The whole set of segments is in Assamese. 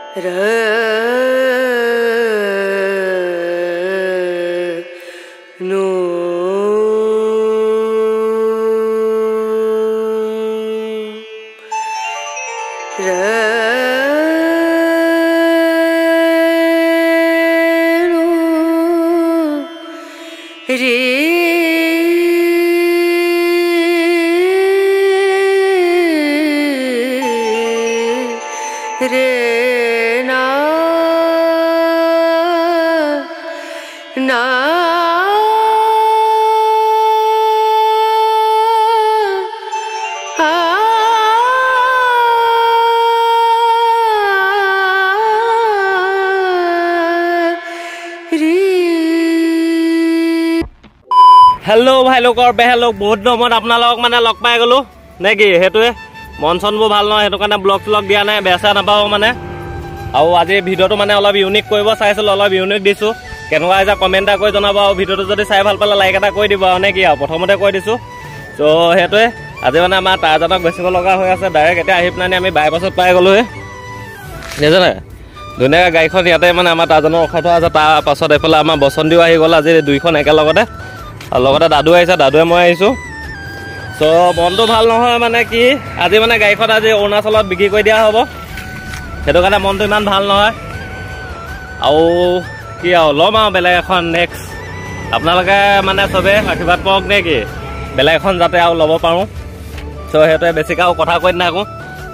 हेलो भाई लोग और बेह लोग बहुत दिन अपना माने लग पाई गलो ने कि हेतुए मन चनबो भाल न हेतु कारण ब्लग स्लग दिया ना बेसा नापाओ माने आउ आज भिडिओ माने अलप यूनिक करब चाइছিলো अलप यूनिक दिसो केनवा एजा कमेन्ट এটা কৈ জনাবা भिडिओ যদি চাই ভাল পালে লাইক এটা কৈ দিবা নে কি প্ৰথমতে কৈ দিছো তো হেতুৱে আজি মানে আমাৰ তাজানক বেছিব লগা হৈ আছে ডাইৰেক্ট এটা আহি প্লানি আমি বাইপাছত পাই গলো হে নেজানে দুনিয়া গাইখন ইয়াতে মানে আমাৰ তাজানৰ ৰখাই থোৱা আছে তাৰ পাছত এফালে আমাৰ বসন্তিও আহি গল আজি দুইখন একেলগতে और लगते दादू आई दादुए मैं आई सो मन तो भल ना माने कि आज माने गाड़ीखन आज अरुणाचल बिक्री कर दिया हम সেইটো कारण मन तो इन भल ना कि लम बेलेग एन नेक्स्ट अपना माने सबे आशीर्वाद पाक ने कि बेलेग एन जाते लब पारो सो हेतु बेसिक कथा কৈ नाको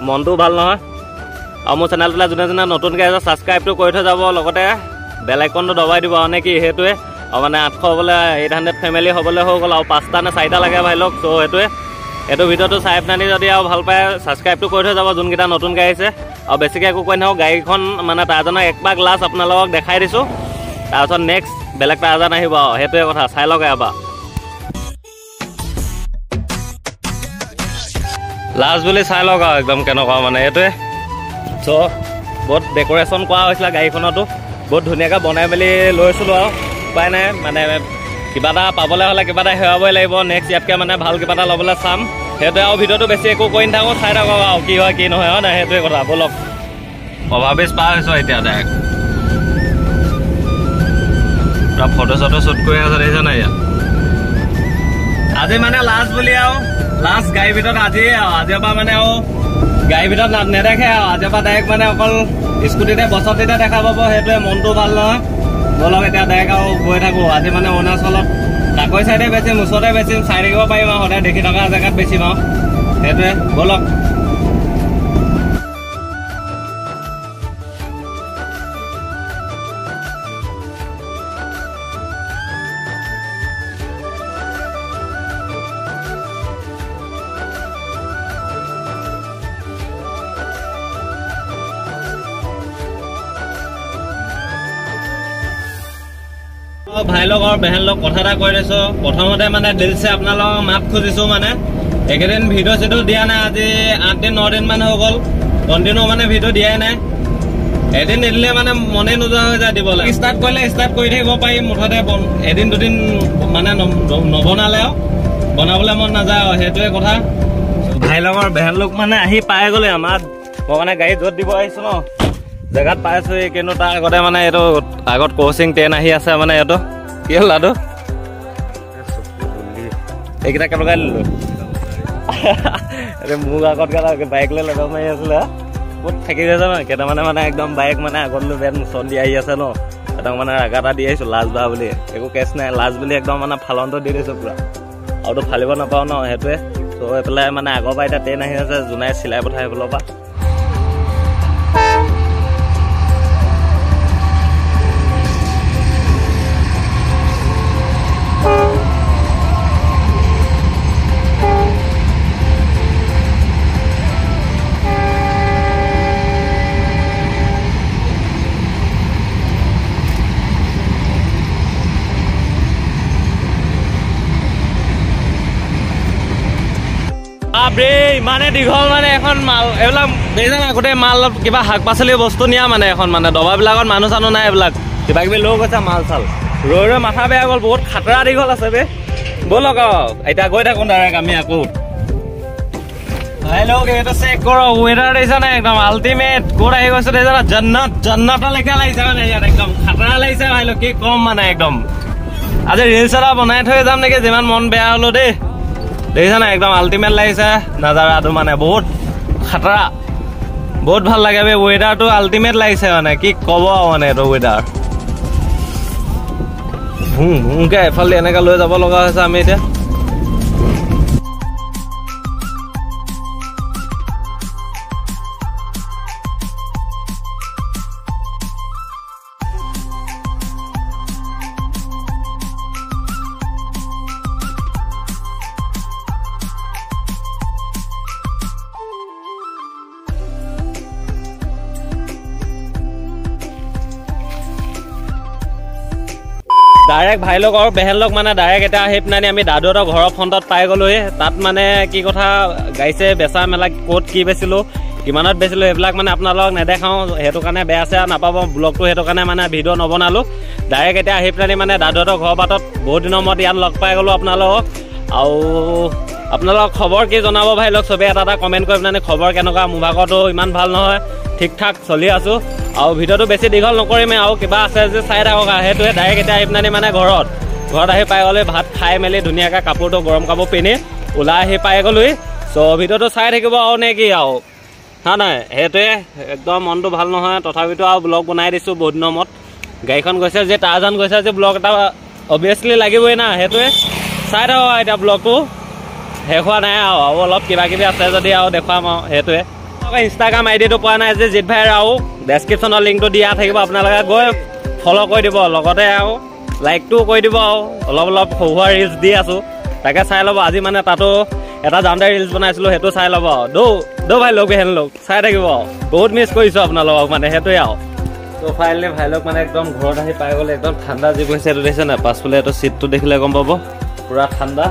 मन तो भल ना मोर चेनेल जोने जोने नतुनके सबसक्राइब तो कर थी जा बेल आइकन तो दबाई दी ने कि हेतुए और माने 800 बोले 800 फैमिली हबले हो गल और 5टा ने 4टा लगे भाई लोग सो हेतुए एटो भिडिओ तो चाइ पानी जदि भल पाए सबसक्राइब तो कर थी जा जोनकेटा नतुनके आइছে और बेसिके एको কৈ नाओ गाड़ीखन माने ताजानक एकबार ग्लास आपनालोকক देखाइ दिसो तारছত नेक्स्ट बेलेग ताजान आहिब हेतुए कथा चाइ लग एबा लास्ट बोली चाइ लग एकदम केनका माने हेतुए सो बहुत डेकोरेशन কৰা হৈছিল गाड़ीखनतो बहुत धुनियाके बनाइ मेली লৈছিলো আৰু उपाय ना माने क्या पाबले हमें क्या हेराबई लगे नेक्स्ट इतके माने भल क्या लबले चाम हेतु भिडिओ तो बेसि एक थको चाई थको कि है कि ना है ना हेतु कथा बोलक ओभारब्रिज पार इतना डायरेक्ट पूरा फटो चटो शुट कर ना आज माने लास्ट बोली लास्ट गाड़ी भर आज माने गाड़ी भर नेदेखे आज डायरेक्ट माने अकल स्कूटीते बसतीते देखा पा हेतु मन तो भल ना बोलक इतना डायरेक्ट गई थको आज माने अरुणाचल काकई साइडे बेचिम ओसरते बेचिम चाई थकिब पारिम सदा देखी थका जगत बेचिम हेतुए बोलक भाई लोग और बहन लोग कथा এটা কৈ দিছো প্ৰথমতে মানে দিল से अपना माफ খুজিছো মানে एकदिन भिडिओ सिडिओ दिया ना आज 8 दिन 9 दिन मान हो गल कन्टिन्यू माने भिडिओ दिया ना एदिन निदिले माने मने नजा হৈ যায় দিবলে स्टार्ट কৰিলে स्टार्ट কৰি থাকিব পাৰি মুঠতে এদিন দুদিন মানে নবনালে বনাবলে মন নাযায় হেতুৱে কথা ভাই लोग और बहन लोग माने আহি পাই গলে আমাৰ মানে গাড়ী জত দিব আহিছো ন जगत पाइছো কিন্তু তাৰ আগতে মানে এটো আগত কোচিং 10 আহি আছে মানে এটো কি হল লাডু এইটা কেন গাইলো আরে মুগ আগত গালা বাইক লৈ লগ মাই আছিল বহুত থাকি গৈছে না কেটা মানে একদম বাইক মানে আগত লৈ বেন চন্দি আহি আছে ন এটা মানে আগাটা দি আইছো লাজ বা বুলি একো কেছ নাই লাজ বুলি একদম মানে ফালন্ত দি দিছো পুৰা আৰু তো ফালিব নাপাও ন হেতুৱে সো এপলে মানে আগৰ পা এটা 10 আহি আছে জুনাই সিলাই পঠাই বলবা माने दीघल माने एखन माल एबला बेजाना गोटे माल किबा हाक पासली बस्तु निया माने एखन माने दबा बिलागत मानु सानु ना एबला किबा किबि लोग আছে माल साल रोय माथा बेया गल बहुत खतरा दीघल আছে बे बोलक एटा गय थाकु डायरेक्ट आमी आकु ভাই লোক এটা চেক করো ওয়েদার দিছে না একদম আলটিমেট কোড আহি গৈছে দেই জানা জান্নাত লেখা লাগিছে মানে ইয়াত একদম খাতৰা লাগিছে ভাই লোক কি কম মানে একদম আজি ৰিলছ এটা বনাই থৈ যাম নেকি যিমান মন বেয়া হলো দেই দেখিছা না একদম আলটিমেট লাগিছে নাজাৰাটো মানে বহুত খাতৰা বহুত ভাল লাগে বে ওয়েদাৰটো আলটিমেট লাগিছে মানে কি কব মানে এইটো ওয়েদাৰ ভুংকে এফালে এনেকা লৈ যাব লগা হৈছে আমি এতিয়া ডাইৰেক্ট ভাই লোক আৰু বেহেন লোক মানে ডাইৰেক্ট এটা আহি পিনে আমি দাদুহঁতৰ ঘৰৰ ফ্ৰণ্টত পাই গ'লোহি তাত মানে কি কথা গাইছে বেচা মেলা ক'ত কি বেচিলোঁ কিমানত বেচিলোঁ এইবিলাক মানে আপোনালোকক নেদেখাওঁ সেইটো কাৰণে বেয়া চেয়া নাপাব ব্লগটো সেইটো কাৰণে মানে ভিডিঅ' নবনালোঁ ডাইৰেক্ট এতিয়া আহি পিনে মানে দাদুহঁতৰ ঘৰৰ বাটত বহুত দিনৰ মূৰত ইয়াত লগ পাই গ'লোঁ আপোনালোকক আৰু আপোনালোকক খবৰ কি জনাব ভাই লোক চবেই এটা কমেণ্ট কৰি পিনে খবৰ কেনেকুৱা মোৰ ভাগতো ইমান ভাল নহয় ঠিক ঠাক চলি আছোঁ আৰু ভিডিঅ'টো বেছি দীঘল নকৰিমেই আৰু কিবা আছে যে চাই থাকক সেইটোৱে ডাইৰেক্ট এতিয়া আহি পিনে মানে ঘৰত আহি পাই গ'লে ভাত খাই মেলি ধুনীয়াকৈ কাপোৰটো গৰম কাপোৰ পিন্ধি ওলাই আহি পাই গ'লোহি চ' ভিডিঅ'টো চাই থাকিব আৰু নে কি আৰু হা নাই সেইটোৱে একদম মনটো ভাল নহয় তথাপিতো আৰু ব্লগ বনাই দিছোঁ বহুত দিনৰ মূৰত গাড়ীখন গৈছে যে টাৰজান গৈছে যে ব্লগ এটা অভিয়াছলি লাগিবই না সেইটোৱে চাই থাকক এতিয়া ব্লগটো শেষ হোৱা নাই আৰু অলপ কিবা কিবি আছে যদি আৰু দেখুৱাম আৰু সেইটোৱে ইনষ্টাগ্ৰাম আইডিটো পোৱা নাই যে জিত ভাই আৰু ডেছক্ৰিপশ্যনৰ লিংকটো দিয়া থাকিব আপোনালোকে গৈ ফ'ল' কৰি দিব লগতে আৰু লাইকটোও কৰি দিব আৰু অলপ সৰু সুৰা ৰিলছ দি আছোঁ তাকে চাই ল'ব আজি মানে তাতো এটা যাওঁতে ৰিলছ বনাইছিলোঁ সেইটো চাই ল'ব আৰু দৌ ভাই লোক বেহেন লোক চাই থাকিব বহুত মিছ কৰিছোঁ আপোনালোকক মানে সেইটোৱে আৰু ত' ফাইনেলি ভাই লোক মানে একদম ঘৰত আহি পাই গ'লে একদম ঠাণ্ডা যি বহিছে এইটো দেখিছে নাই পাছফালে এইটো ছিটটো দেখিলে গম পাব পূৰা ঠাণ্ডা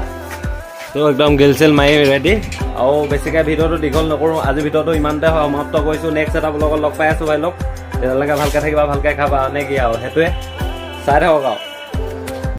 তো একদম গিল চিল মাৰি ৰেডি আৰু বেছিকৈ ভিডিঅ'টো দীঘল নকৰোঁ আজি ভিডিঅ'টো ইমানতে সমাপ্ত কৰিছোঁ নেক্সট এটা ব্লগত লগ পাই আছোঁ ভাই লোক তেতিয়ালৈকে ভালকৈ থাকিবা ভালকৈ খাবা নে কি আৰু সেইটোৱে চাই থাকক আৰু